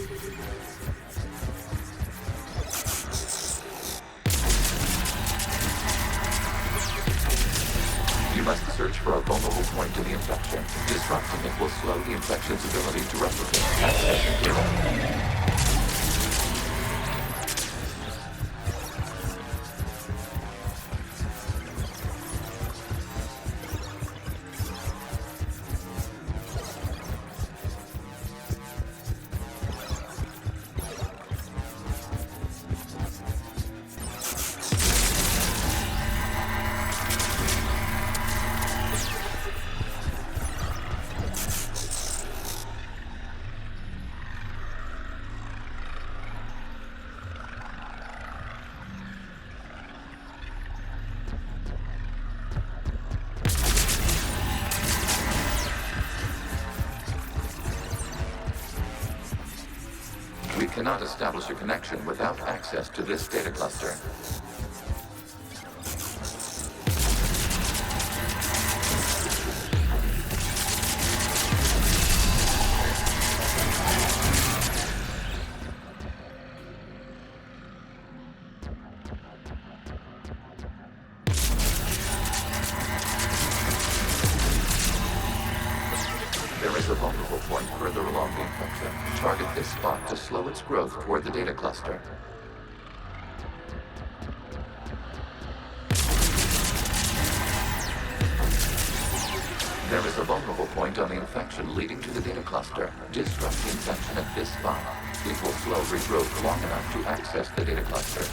You must search for a vulnerable point in the infection. Disrupting it will slow the infection's ability to replicate. Accessing data. We cannot establish a connection without access to this data cluster. There is a vulnerable point further along the infection. Target this spot to slow its growth toward the data cluster. There is a vulnerable point on the infection leading to the data cluster. Disrupt the infection at this spot. It will slow regrowth long enough to access the data cluster.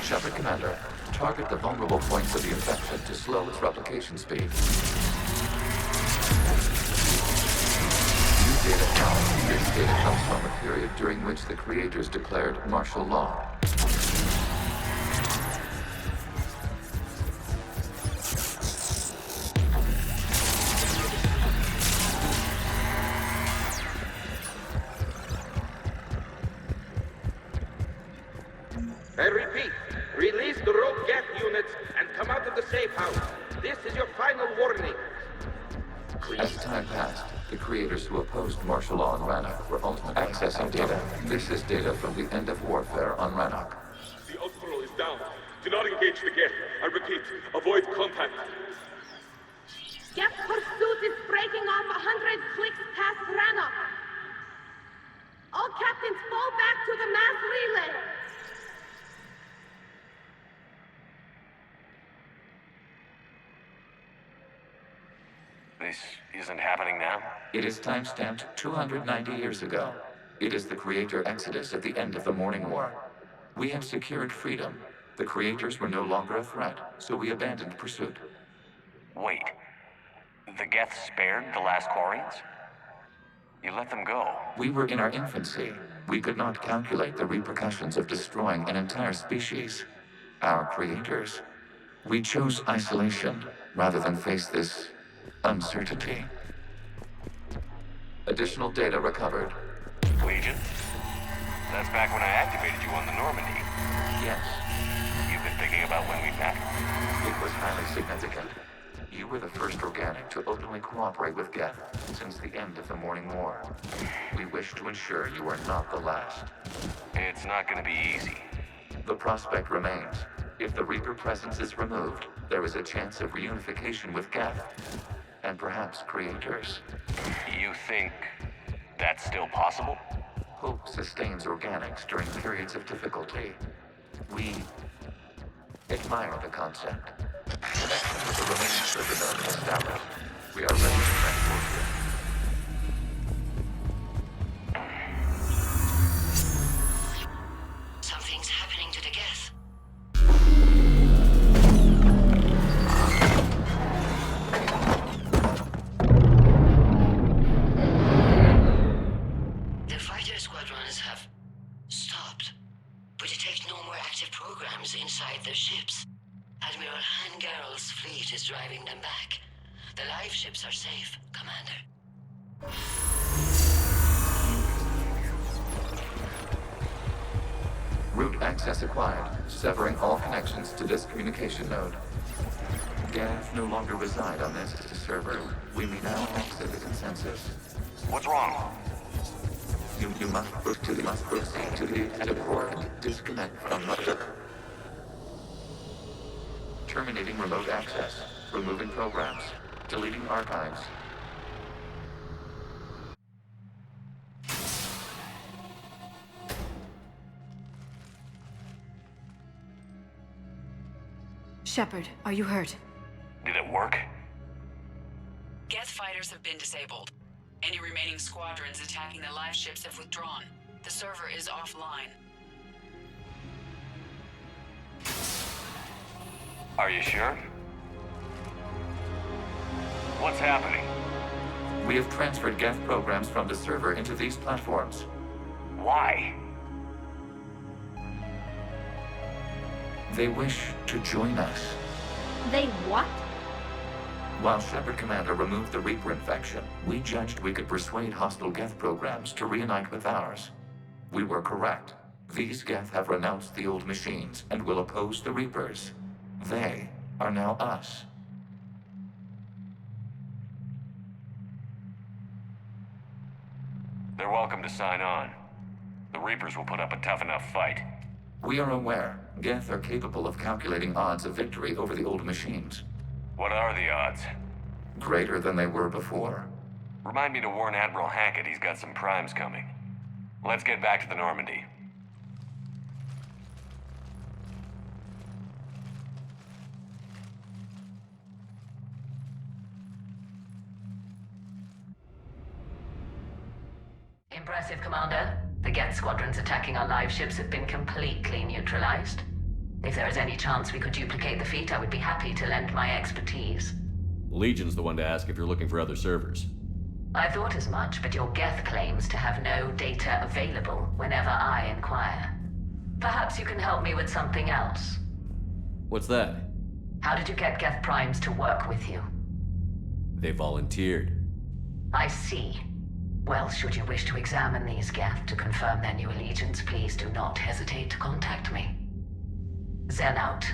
Shepard Commander, target the vulnerable points of the infection to slow its replication speed. New data found. This data comes from a period during which the creators declared martial law. I repeat, release the rogue Geth units and come out of the safe house. This is your final warning. As time passed, the creators who opposed martial law on Rannoch were ultimately accessing data. This is data from the end of warfare on Rannoch. The Outflow is down. Do not engage the Geth. I repeat, avoid contact. Geth pursuit is breaking off 100 clicks past Rannoch. All captains fall back to the mass relay. This isn't happening now? It is time-stamped 290 years ago. It is the creator exodus at the end of the Morning War. We had secured freedom. The creators were no longer a threat, so we abandoned pursuit. Wait. The Geth spared the last Quarians? You let them go. We were in our infancy. We could not calculate the repercussions of destroying an entire species. Our creators. We chose isolation rather than face this uncertainty. Additional data recovered. Legion? That's back when I activated you on the Normandy. Yes, You've been thinking about when we met? it was highly significant. You were the first organic to openly cooperate with Geth since the end of the Morning War. We wish to ensure you are not the last. It's not gonna be easy. The prospect remains. If the Reaper presence is removed, there is a chance of reunification with Geth, and perhaps creators. You think that's still possible? Hope sustains organics during periods of difficulty. We admire the concept. Connection with the remaining server node established. We are ready to transport you. Something's happening to the Geth. The fighter squadrons have stopped, but detect no more active programs inside their ships. Admiral Hangarl's fleet is driving them back. The live ships are safe, Commander. Root access acquired, severing all connections to this communication node. Geth no longer reside on this server. We may now exit the consensus. What's wrong? You must proceed to the port. Disconnect from mother. Terminating remote access. Removing programs. Deleting archives. Shepard, are you hurt? Did it work? Geth fighters have been disabled. Any remaining squadrons attacking the live ships have withdrawn. The server is offline. Are you sure? What's happening? We have transferred Geth programs from the server into these platforms. Why? They wish to join us. They what? While Shepard Commander removed the Reaper infection, we judged we could persuade hostile Geth programs to reunite with ours. We were correct. These Geth have renounced the old machines and will oppose the Reapers. They are now us. They're welcome to sign on. The Reapers will put up a tough enough fight. We are aware Geth are capable of calculating odds of victory over the old machines. What are the odds? Greater than they were before. Remind me to warn Admiral Hackett he's got some primes coming. Let's get back to the Normandy. Impressive, Commander. The Geth squadrons attacking our live ships have been completely neutralized. If there is any chance we could duplicate the feat, I would be happy to lend my expertise. Legion's the one to ask if you're looking for other servers. I thought as much, but your Geth claims to have no data available whenever I inquire. Perhaps you can help me with something else. What's that? How did you get Geth Primes to work with you? They volunteered. I see. Well, should you wish to examine these Geth to confirm their new allegiance, please do not hesitate to contact me. Zen out.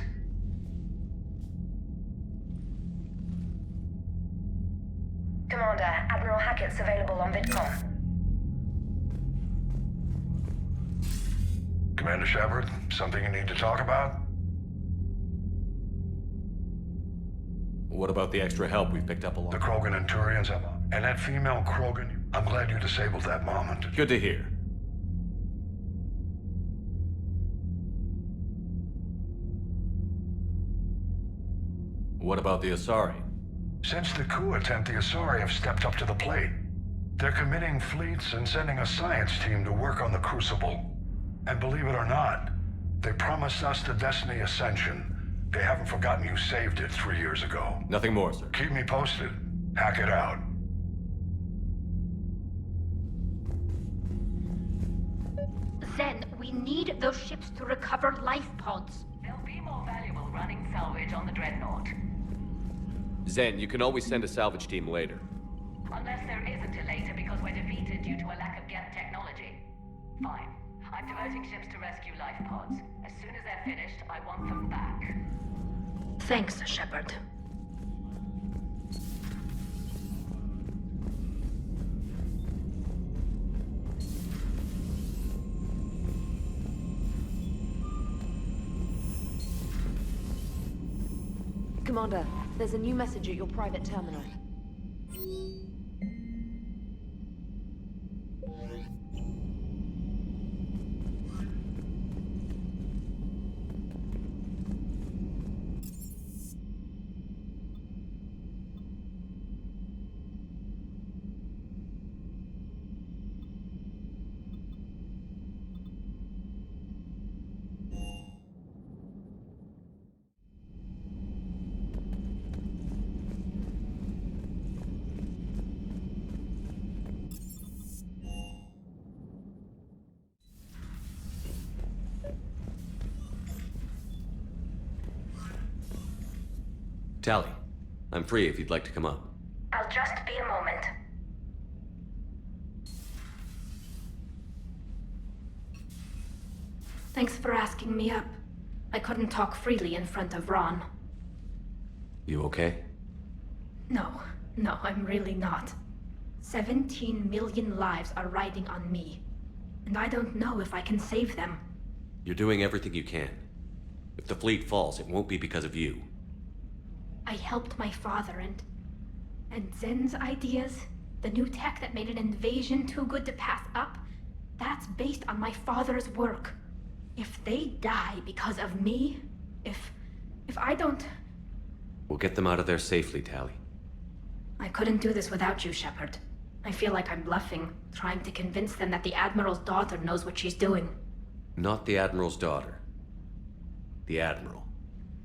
Commander, Admiral Hackett's available on VidCom. Commander Shepard, something you need to talk about? What about the extra help we picked up along? The Krogan and Turians, and that female Krogan, I'm glad you disabled that moment. Good to hear. What about the Asari? Since the coup attempt, the Asari have stepped up to the plate. They're committing fleets and sending a science team to work on the Crucible. And believe it or not, they promised us the Destiny Ascension. They haven't forgotten you saved it 3 years ago. Nothing more, sir. Keep me posted. Hackett out. Zen, we need those ships to recover life pods. They'll be more valuable running salvage on the Dreadnought. Zen, you can always send a salvage team later. Unless there isn't a later because we're defeated due to a lack of Geth technology. Fine. I'm diverting ships to rescue life pods. As soon as they're finished, I want them back. Thanks, Shepard. Commander, there's a new message at your private terminal. Tally, I'm free if you'd like to come up. I'll just be a moment. Thanks for asking me up. I couldn't talk freely in front of Ron. You okay? No, I'm really not. 17 million lives are riding on me. And I don't know if I can save them. You're doing everything you can. If the fleet falls, it won't be because of you. I helped my father and Zen's ideas, the new tech that made an invasion too good to pass up, that's based on my father's work. If they die because of me, if I don't... We'll get them out of there safely, Tali. I couldn't do this without you, Shepard. I feel like I'm bluffing, trying to convince them that the Admiral's daughter knows what she's doing. Not the Admiral's daughter. The Admiral.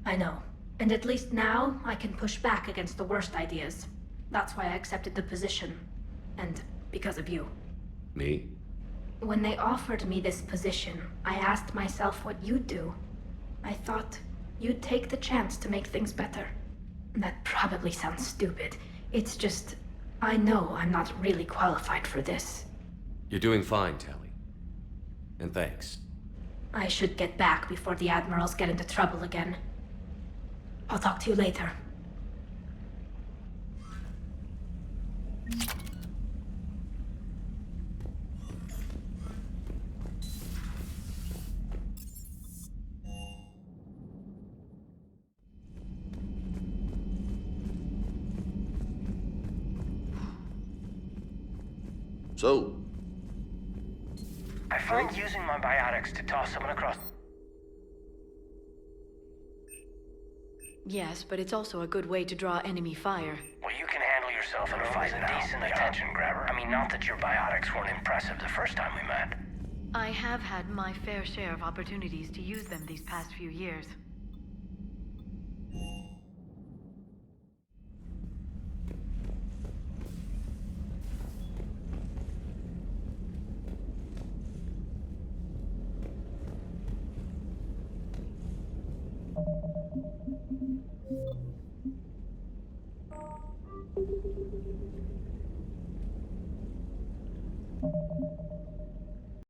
I know. And at least now, I can push back against the worst ideas. That's why I accepted the position. And because of you. Me? When they offered me this position, I asked myself what you'd do. I thought you'd take the chance to make things better. That probably sounds stupid. It's just, I know I'm not really qualified for this. You're doing fine, Tali. And thanks. I should get back before the Admirals get into trouble again. I'll talk to you later. So? I find using my biotics to toss someone across... Yes, but it's also a good way to draw enemy fire. Well, you can handle yourself in a fight now. Decent attention grabber. I mean, not that your biotics weren't impressive the first time we met. I have had my fair share of opportunities to use them these past few years.